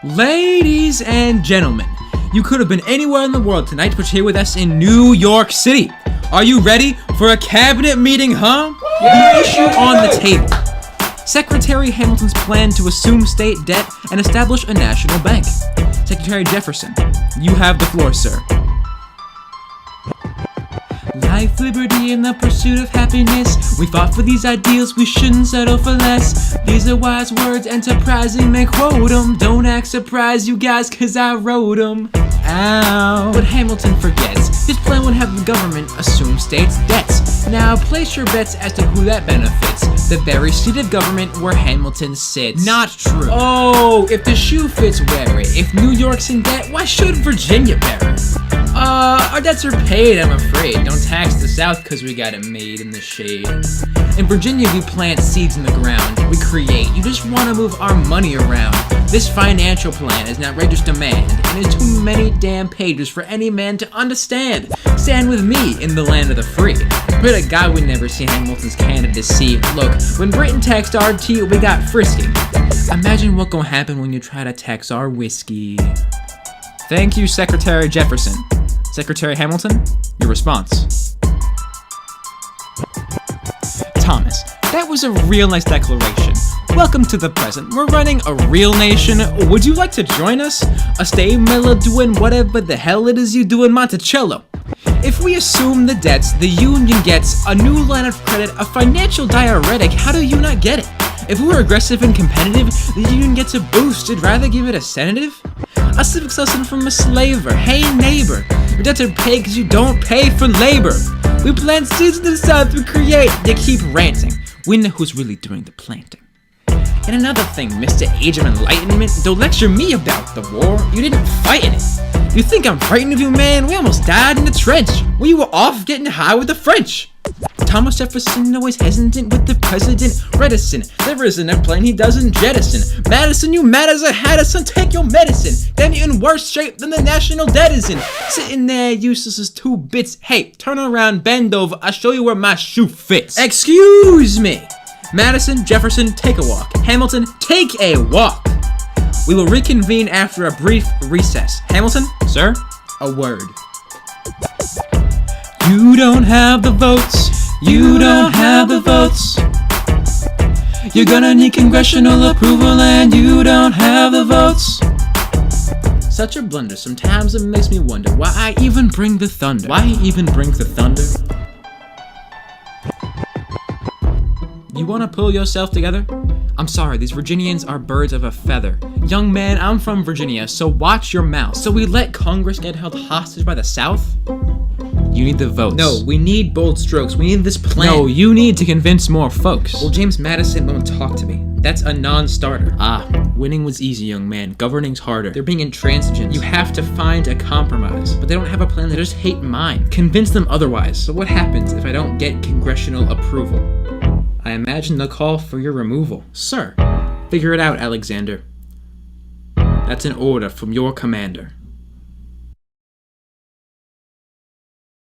Ladies and gentlemen, you could have been anywhere in the world tonight, but you're here with us in New York City. Are you ready for a cabinet meeting, huh? The issue on the table. Secretary Hamilton's plan to assume state debt and establish a national bank. Secretary Jefferson, you have the floor, sir. Life, liberty, and the pursuit of happiness. We fought for these ideals, we shouldn't settle for less. These are wise words, enterprising, may quote 'em. Don't act surprised, you guys, cause I wrote 'em. Ow. But Hamilton forgets, his plan would have the government assume states' debts. Now place your bets as to who that benefits. The very seat of government where Hamilton sits. Not true. Oh, if the shoe fits, wear it. If New York's in debt, why should Virginia bear it? Our debts are paid, I'm afraid. Don't tax the South cause we got it made in the shade. In Virginia, we plant seeds in the ground. We create. You just want to move our money around. This financial plan is an outrageous demand, and is too many damn pages for any man to understand. Stand with me in the land of the free. Pray to God we never see Hamilton's candidacy. Look, when Britain taxed our tea, we got frisky. Imagine what gon' happen when you try to tax our whiskey. Thank you, Secretary Jefferson. Secretary Hamilton, your response. Thomas, that was a real nice declaration. Welcome to the present. We're running a real nation. Would you like to join us? A stay mellow doing whatever the hell it is you do in Monticello. If we assume the debts, the union gets a new line of credit, a financial diuretic. How do you not get it? If we were aggressive and competitive, the union gets a boost. You'd rather give it a sedative? A civic lesson from a slaver. Hey neighbor, your debts are paid because you don't pay for labor. We plant seeds in the South, we create. They keep ranting. We know who's really doing the planting. And another thing, Mr. Age of Enlightenment, don't lecture me about the war. You didn't fight in it. You think I'm frightened of you, man? We almost died in the trench. We were off getting high with the French. Thomas Jefferson always hesitant with the president, reticent. There isn't a plane he doesn't jettison. Madison, you mad as a Haddison, take your medicine. Then you're in worse shape than the national debt is in. Sitting there useless as 2 bits. Hey, turn around, bend over, I'll show you where my shoe fits. Excuse me. Madison, Jefferson, take a walk. Hamilton, take a walk. We will reconvene after a brief recess. Hamilton, sir, a word. You don't have the votes. You don't have the votes. You're gonna need congressional approval and you don't have the votes. Such a blunder. Sometimes it makes me wonder why I even bring the thunder. Why even bring the thunder? You wanna pull yourself together? I'm sorry, these Virginians are birds of a feather. Young man, I'm from Virginia, so watch your mouth. So we let Congress get held hostage by the South? You need the votes. No, we need bold strokes. We need this plan. No, you need to convince more folks. Well, James Madison won't talk to me. That's a non-starter. Winning was easy, young man. Governing's harder. They're being intransigent. You have to find a compromise. But they don't have a plan. They just hate mine. Convince them otherwise. So what happens if I don't get congressional approval? I imagine they'll call for your removal. Sir, figure it out, Alexander. That's an order from your commander.